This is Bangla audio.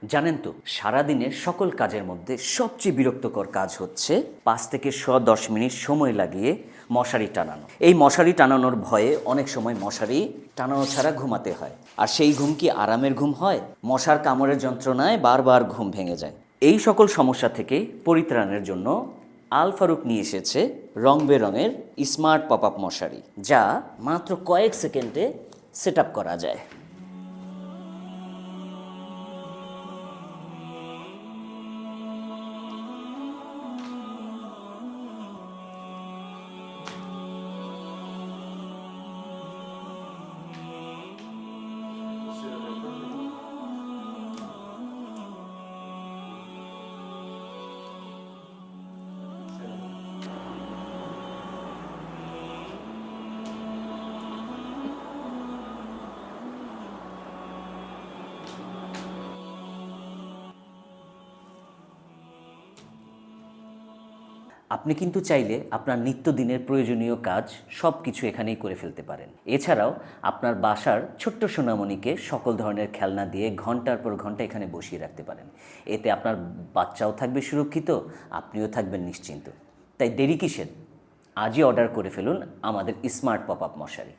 জানেন তো, সারাদিনের সকল কাজের মধ্যে সবচেয়ে বিরক্তকর কাজ হচ্ছে 5 থেকে 10 মিনিট সময় লাগিয়ে মশারি টানানো। এই মশারি টানানোর ভয়ে অনেক সময় মশারি টানানো ছাড়া ঘুমাতে হয়। আর সেই ঘুম কি আরামের ঘুম হয়? মশার কামড়ের যন্ত্রণায় বারবার ঘুম ভেঙে যায়। এই সকল সমস্যা থেকে পরিত্রাণের জন্য আল ফারুক নিয়ে এসেছে রং বেরঙের স্মার্ট পপ আপ মশারি, যা মাত্র কয়েক সেকেন্ডে সেট আপ করা যায়। আপনি কিন্তু চাইলে আপনার নিত্যদিনের প্রয়োজনীয় কাজ সব কিছু এখানেই করে ফেলতে পারেন। এছাড়াও আপনার বাসার ছোট্ট সোনামণিকে সকল ধরনের খেলনা দিয়ে ঘন্টার পর ঘন্টা এখানে বসিয়ে রাখতে পারেন। এতে আপনার বাচ্চাও থাকবে সুরক্ষিত, আপনিও থাকবেন নিশ্চিন্ত। তাই দেরি কিসের? আজই অর্ডার করে ফেলুন আমাদের স্মার্ট পপ আপ মশারি।